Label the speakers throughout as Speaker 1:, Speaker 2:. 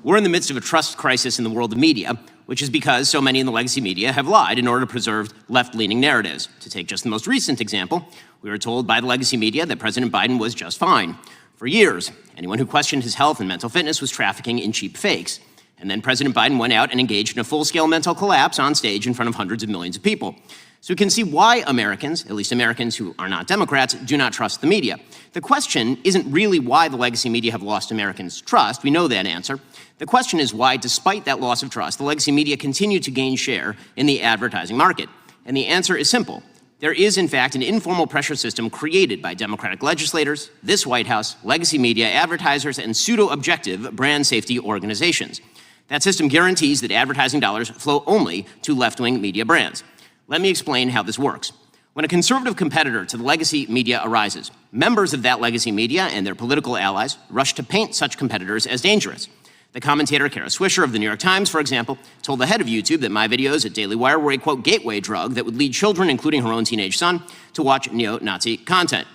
Speaker 1: We're in the midst of a trust crisis in the world of media, which is because so many in the legacy media have lied in order to preserve left-leaning narratives. To take just the most recent example, we were told by the legacy media that President Biden was just fine. For years, anyone who questioned his health and mental fitness was trafficking in cheap fakes. And then President Biden went out and engaged in a full-scale mental collapse on stage in front of hundreds of millions of people. So we can see why Americans, at least Americans who are not Democrats, do not trust the media. The question isn't really why the legacy media have lost Americans' trust. We know that answer. The question is why, despite that loss of trust, the legacy media continue to gain share in the advertising market. And the answer is simple. There is, in fact, an informal pressure system created by Democratic legislators, this White House, legacy media, advertisers, and pseudo-objective brand safety organizations. That system guarantees that advertising dollars flow only to left-wing media brands. Let me explain how this works. When a conservative competitor to the legacy media arises, members of that legacy media and their political allies rush to paint such competitors as dangerous. The commentator Kara Swisher of the New York Times, for example, told the head of YouTube that my videos at Daily Wire were a, quote, gateway drug that would lead children, including her own teenage son, to watch neo-Nazi content.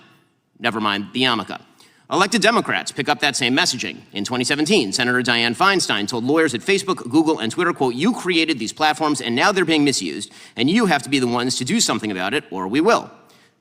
Speaker 1: Never mind the yarmulke. Elected Democrats pick up that same messaging. In 2017, Senator Dianne Feinstein told lawyers at Facebook, Google, and Twitter, quote, you created these platforms and now they're being misused, and you have to be the ones to do something about it, or we will.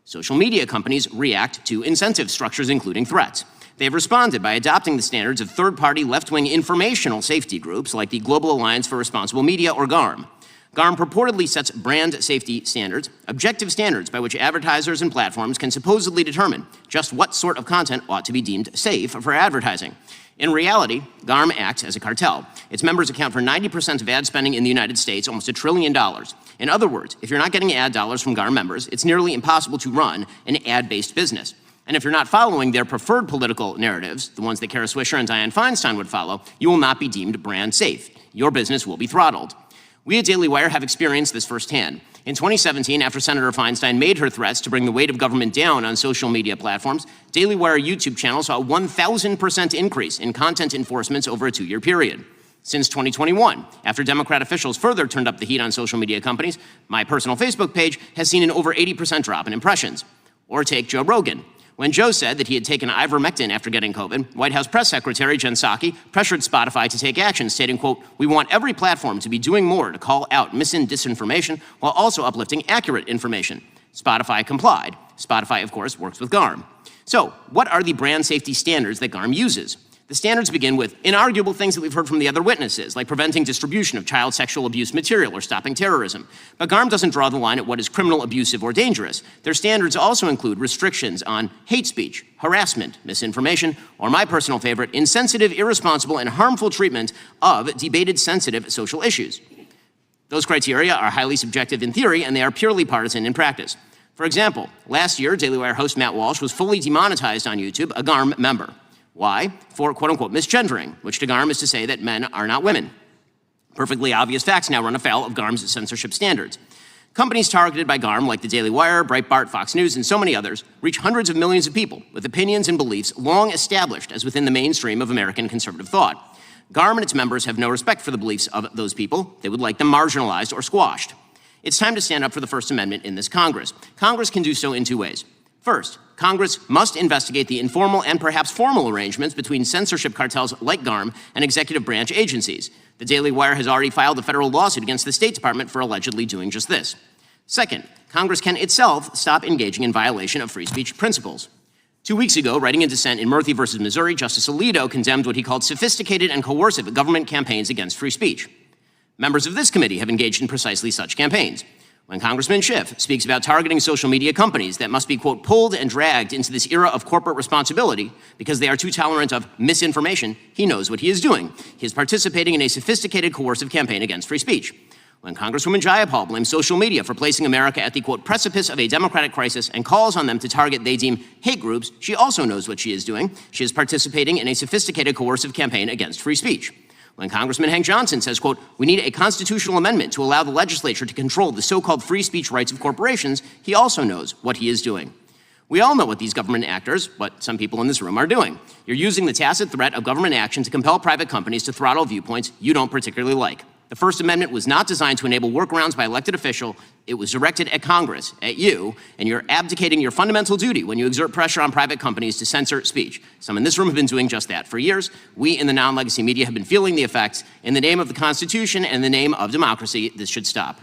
Speaker 1: Social media companies react to incentive structures, including threats. They've responded by adopting the standards of third-party left-wing informational safety groups like the Global Alliance for Responsible Media, or GARM. GARM purportedly sets brand safety standards, objective standards by which advertisers and platforms can supposedly determine just what sort of content ought to be deemed safe for advertising. In reality, GARM acts as a cartel. Its members account for 90% of ad spending in the United States, almost $1 trillion. In other words, if you're not getting ad dollars from GARM members, it's nearly impossible to run an ad-based business. And if you're not following their preferred political narratives, the ones that Kara Swisher and Dianne Feinstein would follow, you will not be deemed brand safe. Your business will be throttled. We at Daily Wire have experienced this firsthand. In 2017, after Senator Feinstein made her threats to bring the weight of government down on social media platforms, Daily Wire YouTube channel saw a 1,000% increase in content enforcements over a 2-year period. Since 2021, after Democrat officials further turned up the heat on social media companies, my personal Facebook page has seen an over 80% drop in impressions. Or take Joe Rogan. When Joe said that he had taken ivermectin after getting COVID, White House Press Secretary Jen Psaki pressured Spotify to take action, stating, quote, we want every platform to be doing more to call out mis- and disinformation while also uplifting accurate information. Spotify complied. Spotify, of course, works with GARM. So, what are the brand safety standards that GARM uses? The standards begin with inarguable things that we've heard from the other witnesses, like preventing distribution of child sexual abuse material or stopping terrorism. But GARM doesn't draw the line at what is criminal, abusive, or dangerous. Their standards also include restrictions on hate speech, harassment, misinformation, or my personal favorite, insensitive, irresponsible, and harmful treatment of debated, sensitive social issues. Those criteria are highly subjective in theory, and they are purely partisan in practice. For example, last year, Daily Wire host Matt Walsh was fully demonetized on YouTube, a GARM member. Why? For quote-unquote misgendering, which to GARM is to say that men are not women. Perfectly obvious facts now run afoul of GARM's censorship standards. Companies targeted by GARM, like the Daily Wire, Breitbart, Fox News, and so many others, reach hundreds of millions of people with opinions and beliefs long established as within the mainstream of American conservative thought. GARM and its members have no respect for the beliefs of those people. They would like them marginalized or squashed. It's time to stand up for the First Amendment in this Congress. Congress can do so in 2 ways. First, Congress must investigate the informal and perhaps formal arrangements between censorship cartels like GARM and executive branch agencies. The Daily Wire has already filed a federal lawsuit against the State Department for allegedly doing just this. Second, Congress can itself stop engaging in violation of free speech principles. 2 weeks ago, writing in dissent in Murphy versus Missouri, Justice Alito condemned what he called sophisticated and coercive government campaigns against free speech. Members of this committee have engaged in precisely such campaigns. When Congressman Schiff speaks about targeting social media companies that must be, quote, pulled and dragged into this era of corporate responsibility because they are too tolerant of misinformation, he knows what he is doing. He is participating in a sophisticated, coercive campaign against free speech. When Congresswoman Jayapal blames social media for placing America at the, quote, precipice of a democratic crisis and calls on them to target they deem hate groups, she also knows what she is doing. She is participating in a sophisticated, coercive campaign against free speech. When Congressman Hank Johnson says, quote, we need a constitutional amendment to allow the legislature to control the so-called free speech rights of corporations, he also knows what he is doing. We all know what these government actors, what some people in this room are doing. You're using the tacit threat of government action to compel private companies to throttle viewpoints you don't particularly like. The First Amendment was not designed to enable workarounds by elected officials. It was directed at Congress, at you, and you're abdicating your fundamental duty when you exert pressure on private companies to censor speech. Some in this room have been doing just that for years. We in the non-legacy media have been feeling the effects. In the name of the Constitution and in the name of democracy, this should stop.